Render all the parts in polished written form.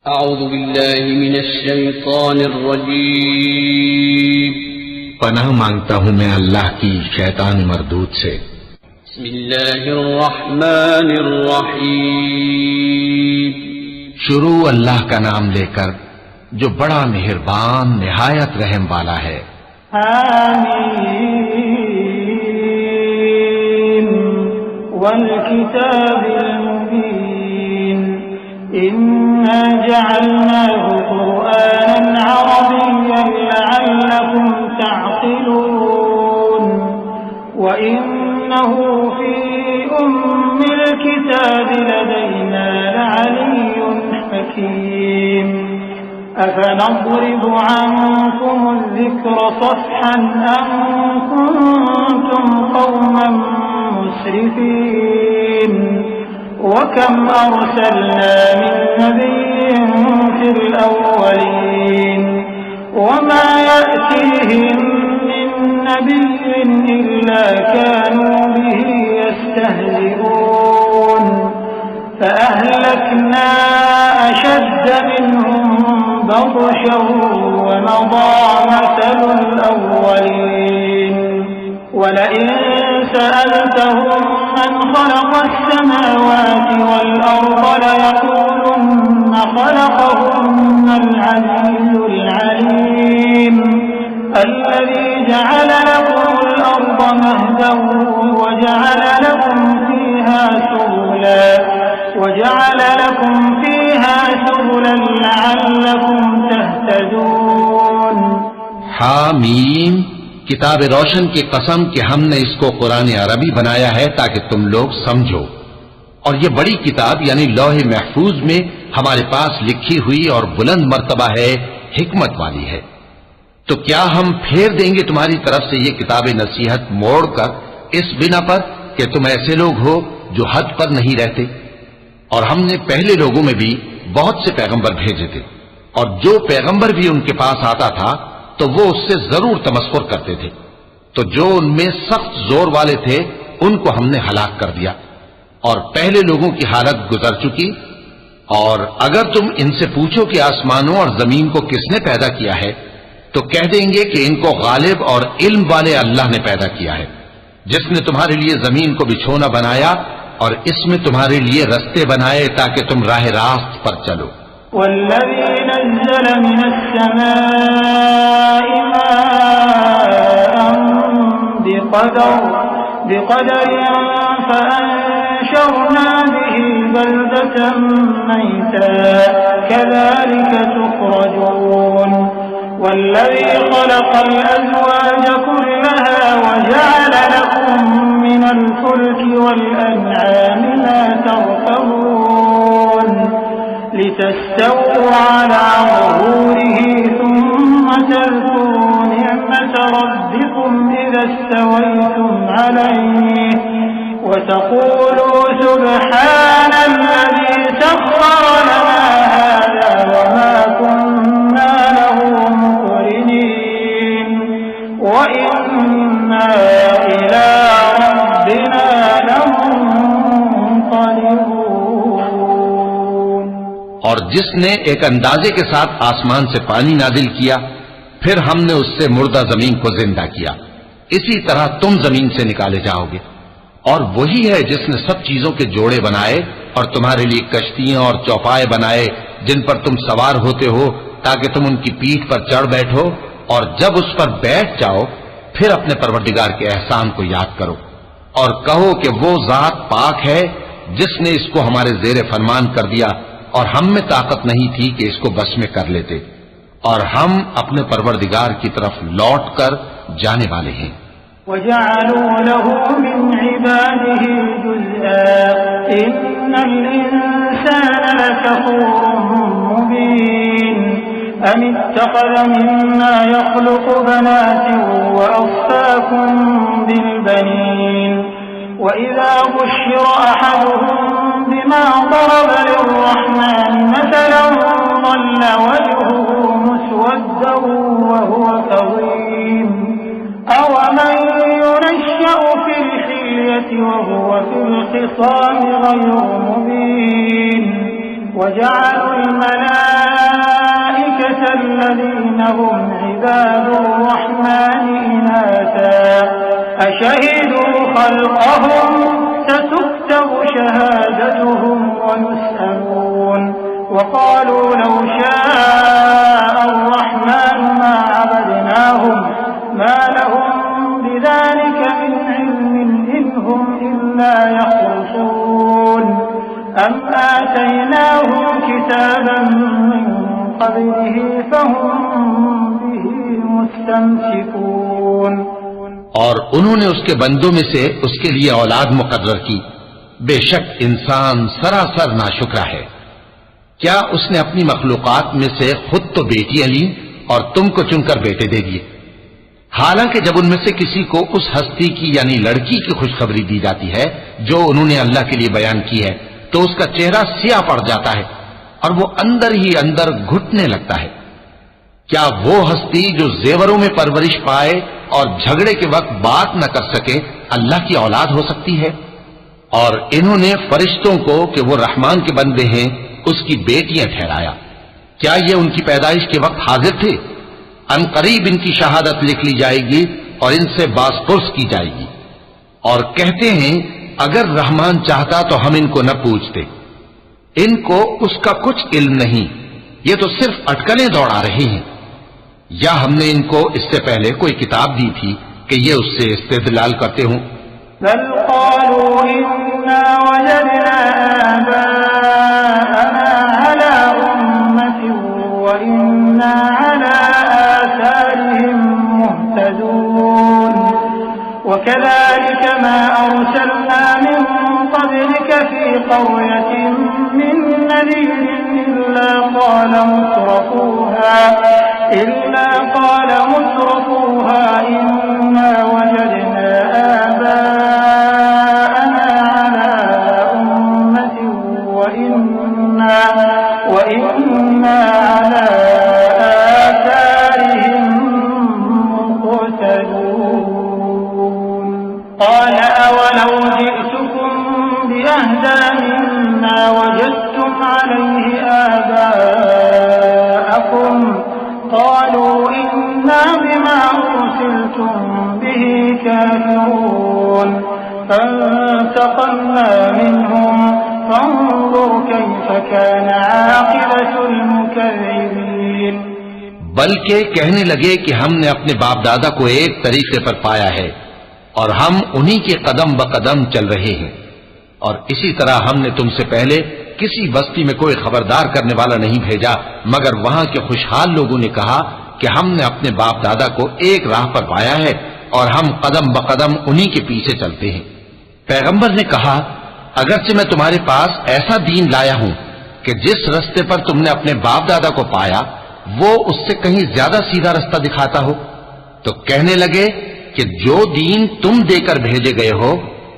अऊज़ु बिल्लाहि मिनश शैतानिर रजीम। पनाह मांगता हूँ मैं अल्लाह की शैतान मरदूद से। बिस्मिल्लाहिर रहमानिर रहीम। शुरू अल्लाह का नाम लेकर जो बड़ा मेहरबान निहायत रहम वाला है। आमीन वल किताबिल मुबीन इन्ना जअलनाहु कुरआनन अरबिय्यन लअल्लकुम तअक़िलून व इन्नहु फी उम्मिल किताबि लदैना लअलिय्युन हकीम। अफनضرب عنكم الذكر صفحا أن كنتم قوما مسرفين وكم أرسلنا من نبي في الأولين وما يأتيهم من نبي إلا كانوا به يستهزئون فأهلكنا أشد منهم بطشا ومضى مثل الأولين ولئن سألتهم من خلق السماوات والأرض ليقولن خلقهن العزيز العليم الذي جعل لكم الأرض مهدا وجعل لكم فيها سبلا لعلكم تهتدون। हामीम किताब रोशन की कसम कि हमने इसको कुरान अरबी बनाया है ताकि तुम लोग समझो। और ये बड़ी किताब यानी लौहे महफूज में हमारे पास लिखी हुई और बुलंद मर्तबा है, हिकमत वाली है। तो क्या हम फेर देंगे तुम्हारी तरफ से ये किताब नसीहत मोड़कर इस बिना पर कि तुम ऐसे लोग हो जो हद पर नहीं रहते। और हमने पहले लोगों में भी बहुत से पैगंबर भेजे थे और जो पैगंबर भी उनके पास आता था तो वो उससे जरूर तमस्कुर करते थे। तो जो उनमें सख्त जोर वाले थे उनको हमने हलाक कर दिया और पहले लोगों की हालत गुजर चुकी। और अगर तुम इनसे पूछो कि आसमानों और जमीन को किसने पैदा किया है तो कह देंगे कि इनको गालिब और इल्म वाले अल्लाह ने पैदा किया है, जिसने तुम्हारे लिए जमीन को बिछोना बनाया और इसमें तुम्हारे लिए रास्ते बनाए ताकि तुम राह रास्त पर चलो। वल्लज़ी नज़्ज़ल मिनस्समाइ माअन बिक़दरिन फ़अन्शरना बिही बल्दतन मैता कज़ालिक तुख़रजून। वल्लज़ी ख़लक़ल अज़वाज कुल्लहा वजअल लकुम मिनल फुल्कि वल अनआमि मा तरकबून लितस्तवू अला ज़ुहूरिही सुम्मा तज़कुरू निअमत रब्बिकुम इज़ा इस्तवैतुम अलैहि व तक़ूलू सुब्हानल्लज़ी सख़्ख़र लना हाज़ा व मा कुन्ना लहु मुक़रिनीन व इन्ना इला रब्बिना लमुन्क़लिबून। और जिसने एक अंदाजे के साथ आसमान से पानी नाजिल किया फिर हमने उससे मुर्दा जमीन को जिंदा किया, इसी तरह तुम जमीन से निकाले जाओगे। और वही है जिसने सब चीजों के जोड़े बनाए और तुम्हारे लिए कश्तियां और चौपाए बनाए जिन पर तुम सवार होते हो ताकि तुम उनकी पीठ पर चढ़ बैठो और जब उस पर बैठ जाओ फिर अपने परवरदिगार के एहसान को याद करो और कहो कि वो जात पाक है जिसने इसको हमारे जेरे फरमान कर दिया और हम में ताकत नहीं थी कि इसको बस में कर लेते और हम अपने परवरदिगार की तरफ लौट कर जाने वाले हैं। वजअलू लहू मिन इबादिही जुज़आ इन्नल इंसान लकफूरुन मुबीन अम इत्तख़ज़ मिम्मा यख़्लुक़ु बनातिन व अस्फ़ाकुम बिल बनीन व इज़ा बुश्शिर अहदुहुम बिमा ضرب लिर्रहमान मसलन ظل वजहुहु मुस्वद्दन वहुव कज़ीम अवमन युनश्शअ फ़िल हिल्यति वहुव फ़िल ख़िसाम ग़ैर मुबीन वजअलुल मलाइकता शहिदू खल्क़हुम सतुक्तबु शहादतुहुम व युस्अलून वक़ालू लौ शाअ अर्रहमानु मा अबदनाहुम मा लहुम बिज़ालिका मिन इल्मिन इन हुम इल्ला यख़रुसून अम आतैनाहुम किताबन मिन क़ब्लिही फ़हुम बिही मुस्तमसिकून। और उन्होंने उसके बंदों में से उसके लिए औलाद मुकर्रर की। बेशक इंसान सरासर नाशुक्रा है। क्या उसने अपनी मखलूकात में से खुद तो बेटियां ली और तुमको चुनकर बेटे दे दिए। हालांकि जब उनमें से किसी को उस हस्ती की यानी लड़की की खुशखबरी दी जाती है जो उन्होंने अल्लाह के लिए बयान की है, तो उसका चेहरा सियाह पड़ जाता है और वो अंदर ही अंदर घुटने लगता है। क्या वो हस्ती जो जेवरों में परवरिश पाए और झगड़े के वक्त बात न कर सके अल्लाह की औलाद हो सकती है? और इन्होंने फरिश्तों को कि वो रहमान के बंदे हैं उसकी बेटियां ठहराया। क्या ये उनकी पैदाइश के वक्त हाजिर थे? अनकरीब इनकी शहादत लिख ली जाएगी और इनसे बासपुर्स की जाएगी। और कहते हैं अगर रहमान चाहता तो हम इनको न पूछते। इनको उसका कुछ इल्म नहीं, ये तो सिर्फ अटकलें दौड़ा रहे हैं। या हमने इनको इससे पहले कोई किताब दी थी कि ये उससे इस्तेदलाल करते हों? बल क़ालू इन्ना वजदना आबाअना अला उम्मतिन व इन्ना अला आसारिहिम मुहतदून वकज़ालिक मा अरसलना मिन क़ब्लिक फी क़र्यतिन मिन नज़ीरिन इल्ला क़ाल मुत्रफूहा इन्ना वजदना आबाअना अला उम्मतिन व इन्ना अला आसारिहिम मुक़तदून। क़ाल अवलौ जि'तुकुम बिअहदा मिम्मा वजदतुम अलैहि आबाअकुम क़ालू इन्ना बिमा उर्सिलतुम बिही काफ़िरून फंतक़म्ना मिनहुम फंज़ुर कैफ़ कान आक़िबतुल मुकज़्ज़िबीन। बल्कि कहने लगे कि हमने अपने बाप दादा को एक तरीके पर पाया है और हम उन्हीं के कदम ब कदम चल रहे हैं। और इसी तरह हमने तुमसे पहले किसी बस्ती में कोई खबरदार करने वाला नहीं भेजा मगर वहां के खुशहाल लोगों ने कहा कि हमने अपने बाप दादा को एक राह पर पाया है और हम कदम ब कदम उन्हीं के पीछे चलते हैं। पैगंबर ने कहा अगरचे मैं तुम्हारे पास ऐसा दीन लाया हूं कि जिस रास्ते पर तुमने अपने बाप दादा को पाया वो उससे कहीं ज्यादा सीधा रास्ता दिखाता हो, तो कहने लगे कि जो दीन तुम देकर भेजे गए हो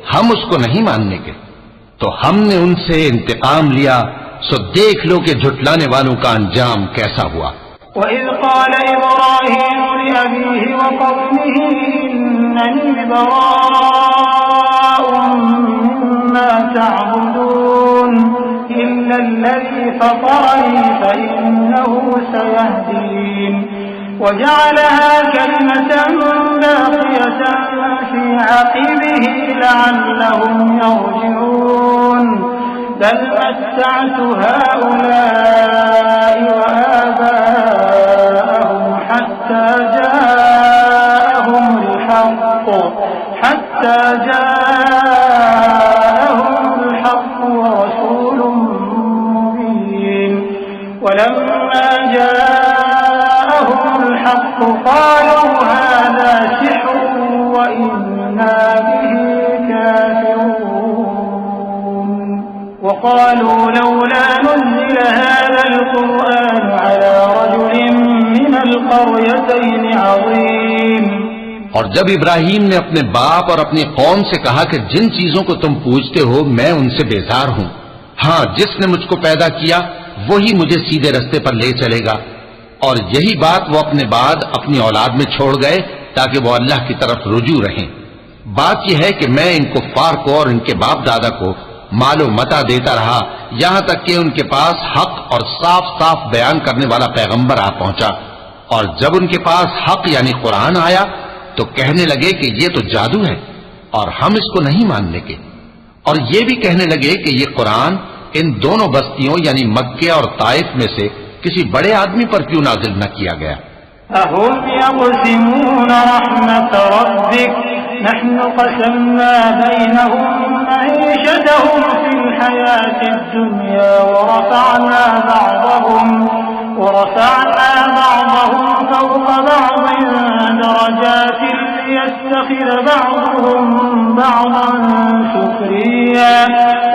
हम उसको नहीं मानने के। तो हमने उनसे इंतकाम लिया, सो देख लो कि झुटलाने वालों का अंजाम कैसा हुआ। वइज़ क़ाल इब्राहीम लिअबीहि व क़ौमिहि इन्ननी बराअुम मिम्मा तअबुदून इल्ला अल्लज़ी फ़तरनी फ़इन्नहु सयहदीन वजअलहा कलिमतन बाक़ियतन फ़ी अक़िबिहि लअल्लहुम यरजिऊन बल मत्तअतु हाउलाइ व आबाअहुम हत्ता जाअहुमुल हक़्क़ु व रसूलुम मुबीन वलम्मा जाअहुमुल हक़्क़ु क़ालू हाज़ा सिह्रुन व इन्ना बिही काफ़िरून वक़ालू लौला नुज़्ज़िला हाज़ाल क़ुरआन अला रजुलिन मिनल क़र्यतैन अज़ीम। और जब इब्राहीम ने अपने बाप और अपनी कौम से कहा कि जिन चीजों को तुम पूजते हो मैं उनसे बेजार हूं, हां जिसने मुझको पैदा किया वही मुझे सीधे रास्ते पर ले चलेगा। और यही बात वो अपने बाद अपनी औलाद में छोड़ गए ताकि वो अल्लाह की तरफ रुजू रहें। बात यह है कि मैं इन कुफ्फार को और इनके बाप दादा को मालो मता देता रहा यहां तक कि उनके पास हक और साफ साफ बयान करने वाला पैगंबर आ पहुंचा। और जब उनके पास हक यानी कुरान आया तो कहने लगे कि ये तो जादू है। और हम इसको नहीं मानने के। और ये भी कहने लगे कि ये कुरान इन दोनों बस्तियों यानी मक्के और ताइफ में से किसी बड़े आदमी पर क्यों नाजिल न किया गया। अहुम यक़सिमून रहमत रब्बिक नहनु क़समना बैनहुम मईशतहुम फिल हयातिद दुनिया वरफ़अना बअदहुम फौक़ बअदिन दरजातिन लियत्तख़िज़ बअदुहुम बअदन सुख़रिय्या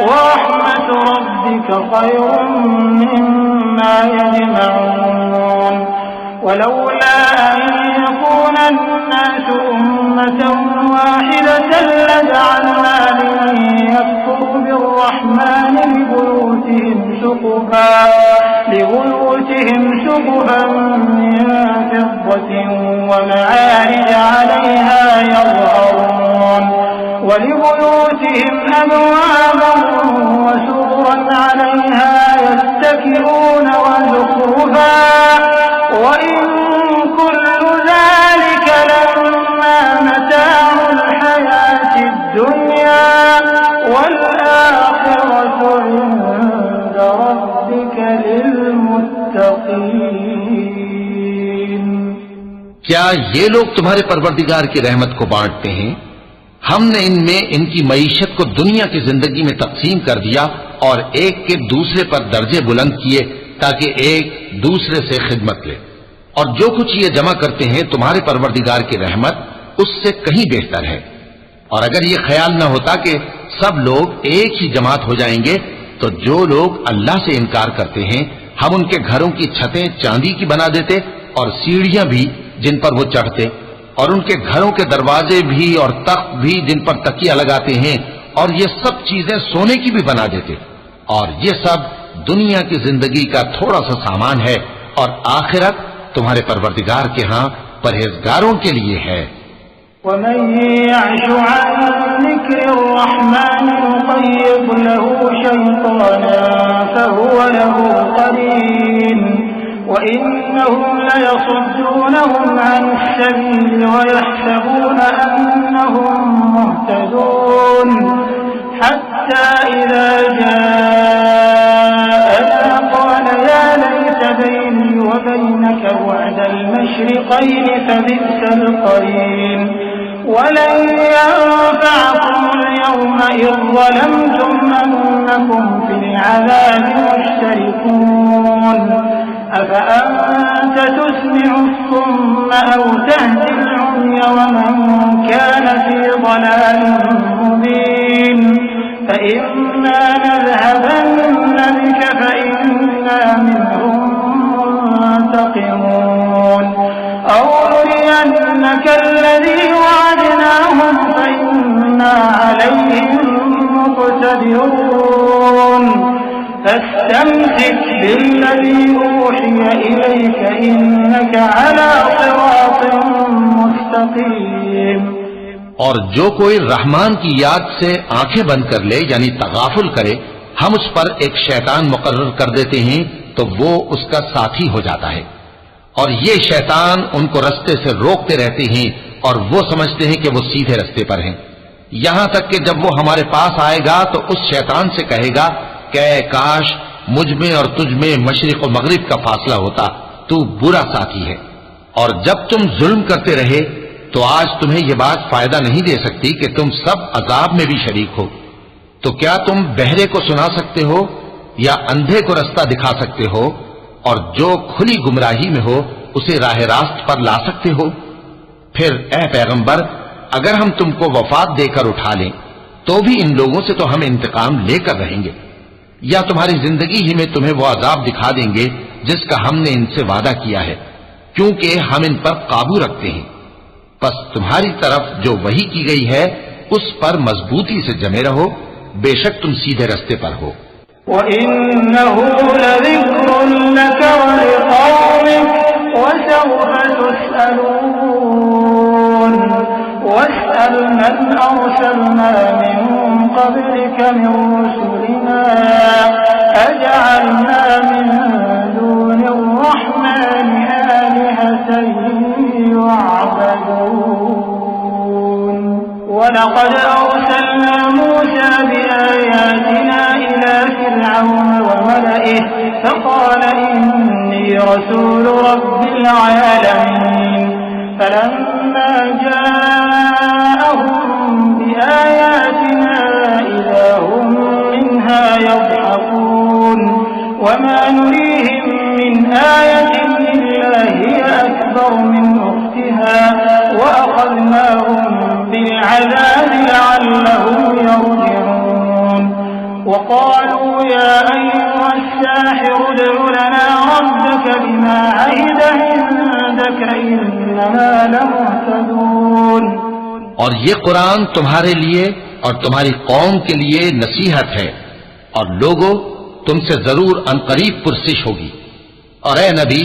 वरहमतु रब्बिक ख़ैरुम मिम्मा यजमऊन ولولا أن يكون الناس أمة واحدة لجعلنا لمن يكفر بالرحمن لبيوتهم سقفا من فضة ومعارج عليها يظهرون ولبيوتهم أبوابا وسررا عليها يتكئون وزخرفا وإن كل ذلك لما متاع الحياة الدنيا والآخرة عند ربك للمتقين। क्या ये लोग तुम्हारे परवरदिगार की रहमत को बांटते हैं? हमने इनमें इनकी मईशत को दुनिया की जिंदगी में तकसीम कर दिया और एक के दूसरे पर दर्जे बुलंद किए ताकि एक दूसरे से खिदमत ले। और जो कुछ ये जमा करते हैं तुम्हारे परवरदिगार की रहमत उससे कहीं बेहतर है। और अगर ये ख्याल न होता कि सब लोग एक ही जमात हो जाएंगे तो जो लोग अल्लाह से इनकार करते हैं हम उनके घरों की छतें चांदी की बना देते और सीढ़ियां भी जिन पर वो चढ़ते और उनके घरों के दरवाजे भी और तख्त भी जिन पर तकिया लगाते हैं और ये सब चीजें सोने की भी बना देते। और ये सब दुनिया की जिंदगी का थोड़ा सा सामान है और आखिरत तुम्हारे परवरदिगार के हां परहेजगारों के लिए है। वमन यअशु अन ज़िक्रिर्रहमान नुक़य्यिद लहू शैतानन फहुव लहू क़रीन वइन्नहुम लयसुद्दूनहुम अनिस्सबील वयहसबून अन्नहुम मुहतदून हत्ता इज़ा जाअना क़ाल या लैत बैनी वबैनक बु'द المشرقين فبئس القرين ولن ينفعكم اليوم إذ ظلمتم أنكم في العذاب مشتركون أفأنت تسمع الصم أو تهدي العمي ومن كان في ضلال مبين فإما نذهبن بك فإنا منهم منتقمون أو نرينك الذي وعدناهم فإنا عليهم مقتدرون فاستمسك بالذي أوحي إليك إنك على صراط مستقيم। और जो कोई रहमान की याद से आंखें बंद कर ले यानी तगाफुल करे हम उस पर एक शैतान मुकर्रर कर देते हैं तो वो उसका साथी हो जाता है। और ये शैतान उनको रास्ते से रोकते रहते हैं और वो समझते हैं कि वो सीधे रास्ते पर हैं। यहां तक कि जब वो हमारे पास आएगा तो उस शैतान से कहेगा कि काश मुझ में और तुझ में मशरिक और मगरिब का फासला होता, तू बुरा साथी है। और जब तुम जुल्म करते रहे तो आज तुम्हें यह बात फायदा नहीं दे सकती कि तुम सब अजाब में भी शरीक हो। तो क्या तुम बहरे को सुना सकते हो या अंधे को रास्ता दिखा सकते हो और जो खुली गुमराही में हो उसे राह रास्त पर ला सकते हो? फिर ए पैगंबर अगर हम तुमको वफात देकर उठा लें तो भी इन लोगों से तो हम इंतकाम लेकर रहेंगे या तुम्हारी जिंदगी ही में तुम्हें वो अजाब दिखा देंगे जिसका हमने इनसे वादा किया है, क्योंकि हम इन पर काबू रखते हैं। बस तुम्हारी तरफ जो वही की गई है उस पर मजबूती से जमे रहो, बेशक तुम सीधे रास्ते पर हो। वइन्नहु लज़िक्रुन लक वलिक़ौमिक वसौफ तुस्अलून वस्अल मन अरसलना मिन क़ब्लिक मिन रुसुलिना अजअलना मिन दूनिर्रहमानि आलिहतन युअबदून वलक़द अर्सलना मूसा बिआयातिना इला फिरऔन वमलइहि फक़ाल इन्नी रसूलु रब्बिल आलमीन फलम्मा जाअहुम बिआयातिना इज़ा हुम मिन्हा यضحकून वमा नुरीहिम मिन आयतिन इल्ला हिय अकबर मिन उख्तिहा वअख़ज़नाहुम बिलअज़ाब लअल्लहुम यरजिऊन वक़ालू या अय्युहस्साहिरु उद्'ु लना रब्बक बिमा अहिद इंदक इन्ना लमुहतदून। और ये कुरान तुम्हारे लिए और तुम्हारी कौम के लिए नसीहत है, और लोगों तुमसे जरूर अनकरीब पुरसिश होगी। और ए नबी,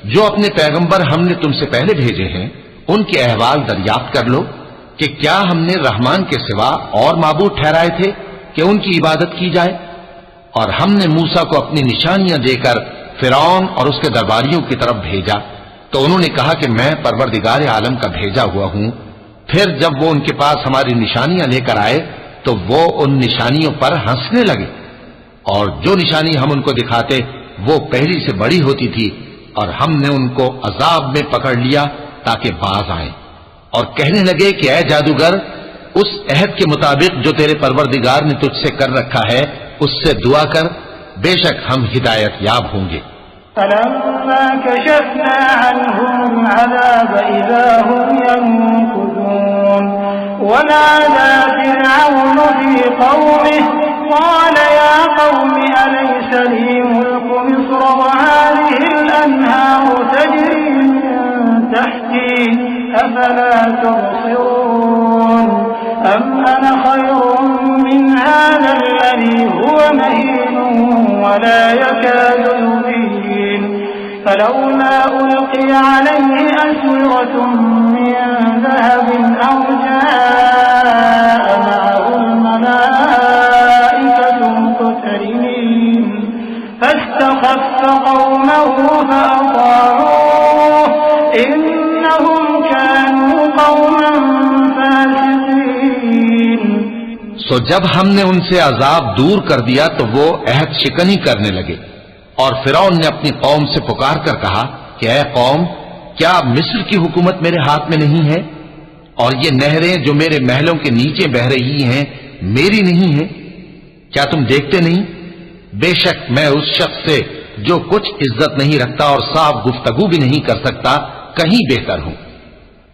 जो अपने पैगंबर हमने तुमसे पहले भेजे हैं उनके अहवाल दरियाफ्त कर लो कि क्या हमने रहमान के सिवा और माबूद ठहराए थे कि उनकी इबादत की जाए। और हमने मूसा को अपनी निशानियां देकर फिरौन और उसके दरबारियों की तरफ भेजा तो उन्होंने कहा कि मैं परवरदिगार आलम का भेजा हुआ हूं। फिर जब वो उनके पास हमारी निशानियां लेकर आए तो वो उन निशानियों पर हंसने लगे, और जो निशानी हम उनको दिखाते वो पहली से बड़ी होती थी, और हमने उनको अजाब में पकड़ लिया ताकि बाज आए। और कहने लगे कि ऐ जादूगर, उस अहद के मुताबिक जो तेरे परवरदिगार ने तुझसे कर रखा है उससे दुआ कर, बेशक हम हिदायत याब होंगे। फलम्मा कशफना अन्हुम अज़ाब इज़ा हुम यनकुसून वनादा फिरऔन फी कौमिहि क़ाल या कौमि अलैस ली मुल्कु मिस्र वहाज़िहिल अन्हारु तजरी मिन तहती अफला तुबसिरून अम अना खैरुम मिन हाज़ा अल्लज़ी हुवा महीन वला यकादु युबीन फलौला उल्क़िय अलैहि अस्विरतुम मिन ज़हबिन औ जाअ मअहुल मलाइकतु मुक़तरिनीन फस्तख़फ़्फ़ क़ौमहु फ़अطاعूह इन्नहुम कानू क़ौमन फ़ासिक़ीन। सो जब हमने उनसे अजाब दूर कर दिया तो वो अहद शिकनी करने लगे, और फिरौन ने अपनी कौम से पुकार कर कहा कि ऐ कौम, क्या मिस्र की हुकूमत मेरे हाथ में नहीं है, और ये नहरें जो मेरे महलों के नीचे बह रही हैं मेरी नहीं है? क्या तुम देखते नहीं? बेशक मैं उस शख्स से जो कुछ इज्जत नहीं रखता और साफ गुफ्तगू भी नहीं कर सकता कहीं बेहतर हूं।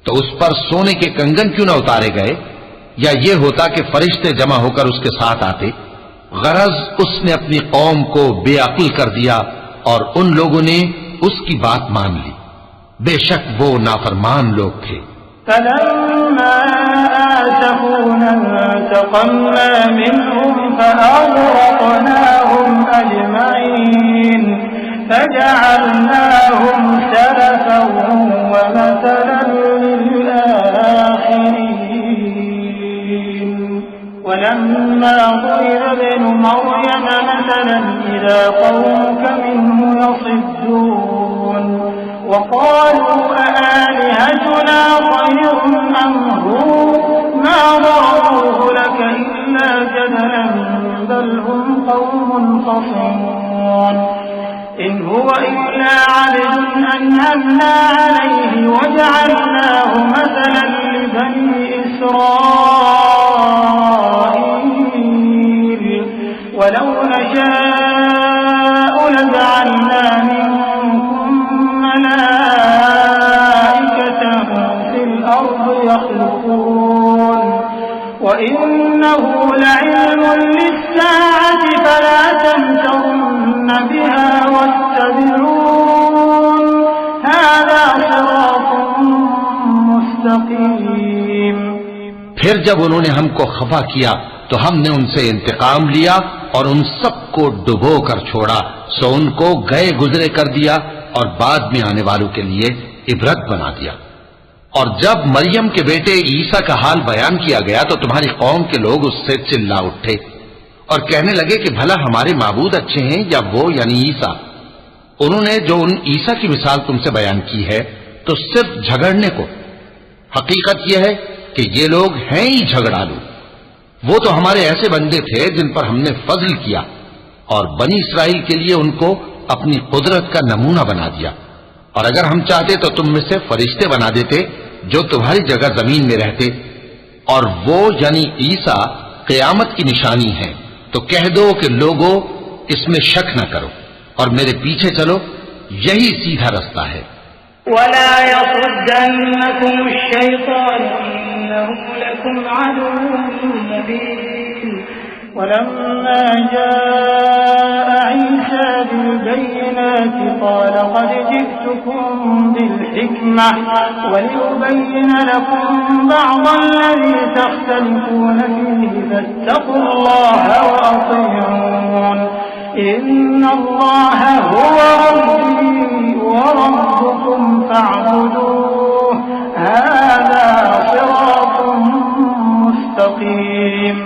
तो उस पर सोने के कंगन क्यों न उतारे गए, या ये होता कि फरिश्ते जमा होकर उसके साथ आते। गरज उसने अपनी कौम को बेअक्ल कर दिया और उन लोगों ने उसकी बात मान ली। बेशक वो नाफरमान लोग थे। फलम्मा आसफूना इंतक़मना मिनहुम फअग़रक़नाहुम अजमईन फजअलनाहुम सलफन व मसलन लिलआखिरीन वलम्मा ضرب ابن مريم مثلا إذا قومك منه يصدون وقالوا أآلهتنا خير أم هو ما ضربوه لك إلا جدلا بل هم قوم خصمون إن هو إلا عبد أنعمنا عليه وجعلناه مثلا لبني إسرائيل ولو نشاء لجعلنا منكم ملائكة في الأرض يخلقون وإنه لعلم للساعة فلا تمترن بها واتبعون هذا صراط मुस्तकीम। फिर जब उन्होंने हमको खफा किया तो हमने उनसे इंतकाम लिया और उन सबको डुबो कर छोड़ा, सो उनको गए गुजरे कर दिया और बाद में आने वालों के लिए इबरत बना दिया। और जब मरियम के बेटे ईसा का हाल बयान किया गया तो तुम्हारी कौम के लोग उससे चिल्ला उठे और कहने लगे कि भला हमारे माबूद अच्छे हैं या वो यानी ईसा। उन्होंने जो उन ईसा की मिसाल तुमसे बयान की है तो सिर्फ झगड़ने को। हकीकत यह है कि ये लोग हैं ही झगड़ालू। वो तो हमारे ऐसे बंदे थे जिन पर हमने फजल किया और बनी इसराइल के लिए उनको अपनी कुदरत का नमूना बना दिया। और अगर हम चाहते तो तुम में से फरिश्ते बना देते जो तुम्हारी जगह जमीन में रहते, और वो यानी ईसा क़यामत की निशानी है। तो कह दो कि लोगों इसमें शक न करो और मेरे पीछे चलो, यही सीधा रास्ता है। वला यसुद्दन्नकुम अश्शैतान इन्नहु लकुम अदुव्वुन मुबीन। वलम्मा जाअ ईसा बिल-बय्यिनाति क़ाल क़द जि'तुकुम बिल-हिक्मह वलिउबय्यिन लकुम बअज़-अल्लज़ी तख्तलिफून फ़ीहि फаттक़ुल्लाह वअतीऊन। इन्नल्लाह हुवा रब्बी व रब्बुकुम फ़अ्बुदूह हाज़ा सिरातुम मुस्तक़ीम।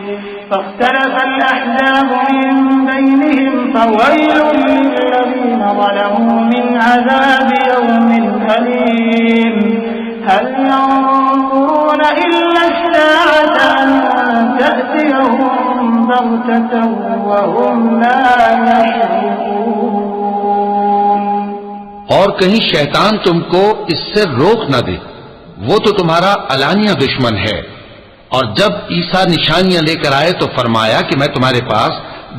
فاختلف الأحزاب من بينهم فويل للذين ظلموا من عذاب يوم أليم هل ينظرون إلا الساعة أن تأتيهم بغتة وهم لا يشعرون। और कहीं शैतान तुमको इससे रोक न दे, वो तो तुम्हारा अलानिया दुश्मन है। और जब ईसा निशानियां लेकर आए तो फरमाया कि मैं तुम्हारे पास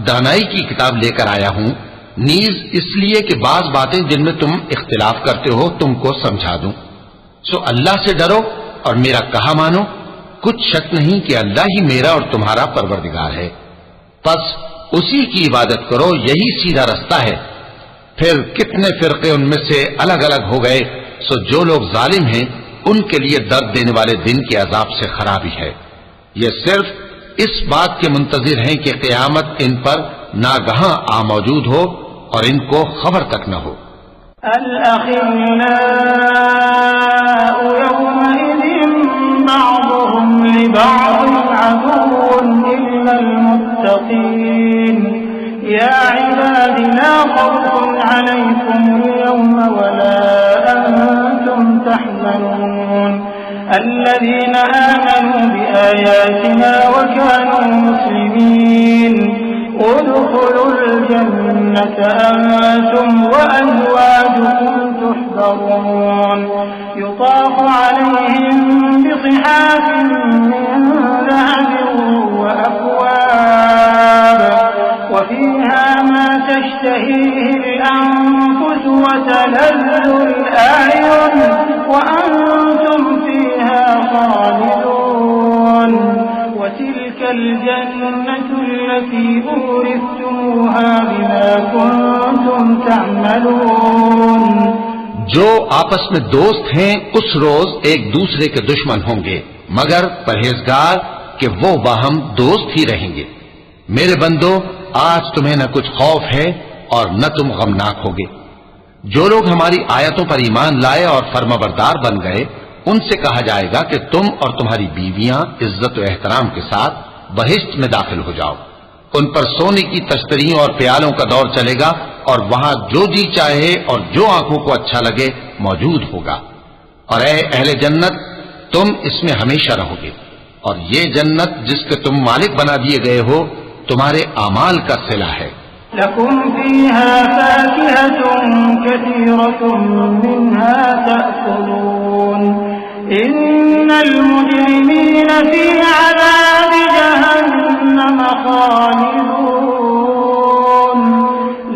दानाई की किताब लेकर आया हूं, नीज इसलिए कि बाज बातें जिनमें तुम इख्तिलाफ करते हो तुमको समझा दूं। सो अल्लाह से डरो और मेरा कहा मानो, कुछ शक नहीं कि अल्लाह ही मेरा और तुम्हारा परवरदिगार है। बस उसी की इबादत करो, यही सीधा रास्ता है। फिर कितने फिरके उनमें से अलग अलग हो गए। सो जो लोग जालिम हैं उनके लिए दर्द देने वाले दिन के अजाब से खराबी है। ये सिर्फ इस बात के मुंतजिर हैं कि क़यामत इन पर नागहां आ मौजूद हो और इनको खबर तक न हो। या इबादी ला खौफुन अलैकुम अल-यौम वला अंतुम तहज़नून अल्लज़ीना आमनू बिआयातिना व कानू मुस्लिमीन उदखुलुल जन्नता अंतुम व अज़वाजुकुम तुहबरून युताफ़ु अलैहिम बिसिहाफ़िन मिन ज़हबin व अक्वाब وفيها ما تشتهيه الأنفس وتلذ الأعين وأنتم فيها خالدون وتلك الجنة التي أورثتموها بما كنتم تعملون। जो आपस में दोस्त हैं उस रोज एक दूसरे के दुश्मन होंगे, मगर परहेजगार कि वो बाहम दोस्त ही रहेंगे। मेरे बंदो, आज तुम्हें न कुछ खौफ है और न तुम गमनाक होगे। जो लोग हमारी आयतों पर ईमान लाए और फर्माबरदार बन गए, उनसे कहा जाएगा कि तुम और तुम्हारी बीवियां इज्जत और एहतराम के साथ बहिश्त में दाखिल हो जाओ। उन पर सोने की तश्तरियों और प्यालों का दौर चलेगा और वहां जो जी चाहे और जो आंखों को अच्छा लगे मौजूद होगा। और ऐ अहले जन्नत, तुम इसमें हमेशा रहोगे और ये जन्नत जिसके तुम मालिक बना दिए गए हो तुम्हारे आमाल का सिला है। लकुम फीहा फाकिहतुन कसीरतुन मिन्हा तअकुलून इन्नल मुजरिमीन फी अज़ाबि जहन्नम खालिदून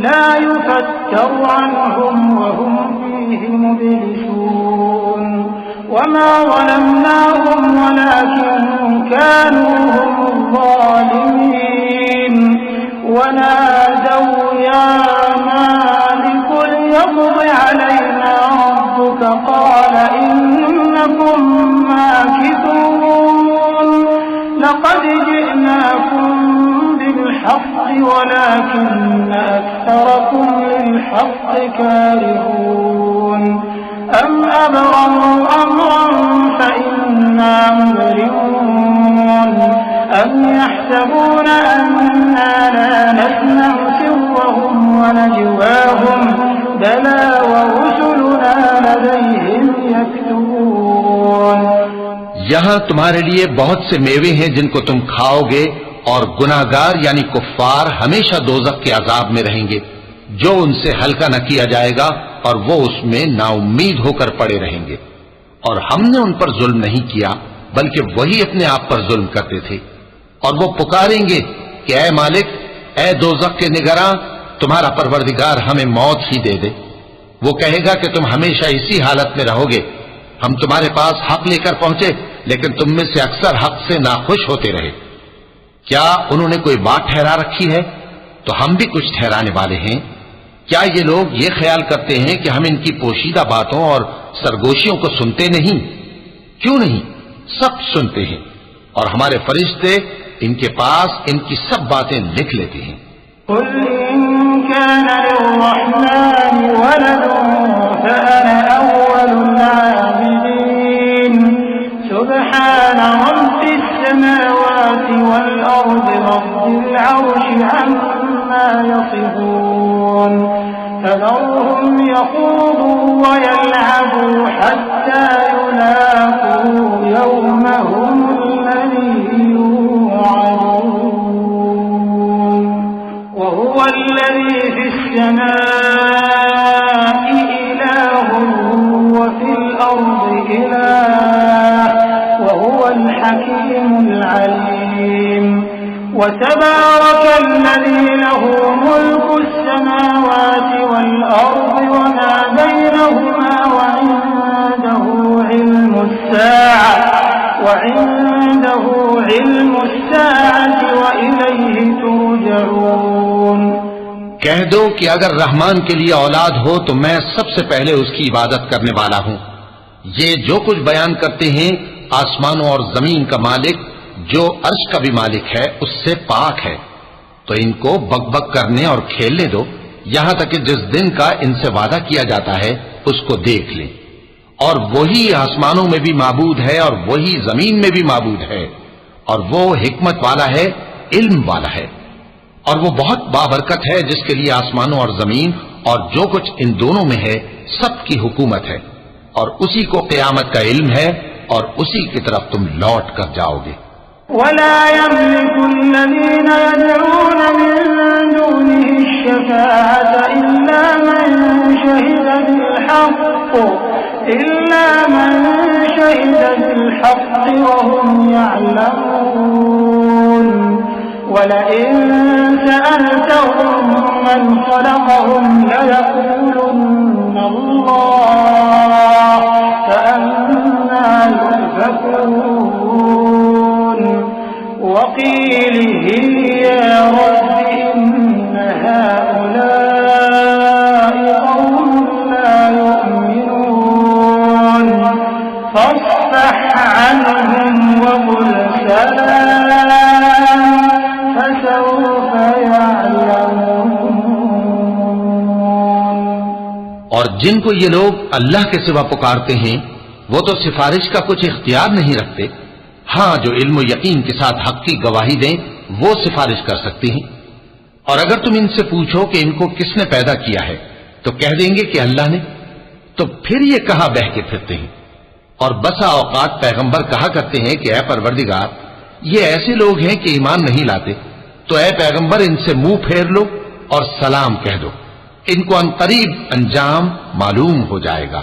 ला युफत्तरु अन्हुम व हुम फीहि मुब्लिसून वमा ज़लमनाहुम वलाकिन कानू हुमुज़ ज़ालिमीन ونادوا يا مالك ليقض علينا ربك قال إنكم ماكثون لقد جئناكم بالحق ولكن أكثركم للحق كارهون أم أبرموا أمرا فإنا مبرمون أم يحسبون أنا لا نسمع سرهم ونجواهم بلى ورسلنا لديهم يكتبون। यहां तुम्हारे लिए बहुत से मेवे हैं जिनको तुम खाओगे, और गुनाहगार यानी कुफ्फार हमेशा दोजख के अजाब में रहेंगे, जो उनसे हल्का न किया जाएगा और वो उसमें नाउम्मीद होकर पड़े रहेंगे। और हमने उन पर जुल्म नहीं किया, बल्कि वही अपने आप पर जुल्म करते थे। और वो पुकारेंगे कि ऐ मालिक, ऐ दोजख के निगरां, तुम्हारा परवरदिगार हमें मौत ही दे दे। वो कहेगा कि तुम हमेशा इसी हालत में रहोगे। हम तुम्हारे पास हक लेकर पहुंचे, लेकिन तुम में से अक्सर हक से नाखुश होते रहे। क्या उन्होंने कोई बात ठहरा रखी है? तो हम भी कुछ ठहराने वाले हैं। क्या ये लोग ये ख्याल करते हैं कि हम इनकी पोशीदा बातों और सरगोशियों को सुनते नहीं? क्यों नहीं, सब सुनते हैं, और हमारे फरिश्ते इनके पास इनकी सब बातें लिख लेते हैं। वतबारक अल्लज़ी लहू मुल्कु अस्समावाति वल अर्ज़ि वमा बैनहुमा वइंदहु इल्मुस्साअति वइलैहि तुरजऊन। कह दो कि अगर रहमान के लिए औलाद हो तो मैं सबसे पहले उसकी इबादत करने वाला हूं। ये जो कुछ बयान करते हैं, आसमानों और जमीन का मालिक जो अर्श का भी मालिक है उससे पाक है। तो इनको बकबक करने और खेलने दो, यहां तक कि जिस दिन का इनसे वादा किया जाता है उसको देख लें। और वही आसमानों में भी माबूद है और वही जमीन में भी माबूद है, और वो हिकमत वाला है, इल्म वाला है। और वो बहुत बाबरकत है जिसके लिए आसमानों और जमीन और जो कुछ इन दोनों में है सबकी हुकूमत है, और उसी को क़यामत का इल्म है, और उसी की तरफ तुम लौट कर जाओगे। वला यमलिकु अल्लज़ीना यदऊन मिन दूनिहि अश्शफ़ाअत इल्ला मन शहिदा बिलहक़्क़ि वहुम यअलमून। वलइन सअलतहुम मन ख़लक़हुम लयक़ूलुन्न अल्लाह फअन्ना युफ़कून। वक़ीलिहि या रब्बि इन्न हाउलाइ क़ौमुन ला युमिनून फ़ास्फ़ह अन्हुम वक़ुल सलाम फसौफ़ यअलमून। और जिनको ये लोग अल्लाह के सिवा पुकारते हैं वो तो सिफारिश का कुछ इख्तियार नहीं रखते। हां, जो इल्म यकीन के साथ हक की गवाही दें वो सिफारिश कर सकती हैं। और अगर तुम इनसे पूछो कि इनको किसने पैदा किया है तो कह देंगे कि अल्लाह ने। तो फिर ये कहां बह के फिरते हैं। और बसा औकात पैगंबर कहा करते हैं कि ऐ परवरदिगार, ये ऐसे लोग हैं कि ईमान नहीं लाते, तो ऐ पैगंबर इनसे मुंह फेर लो और सलाम कह दो, इनको अनकरीब अंजाम मालूम हो जाएगा।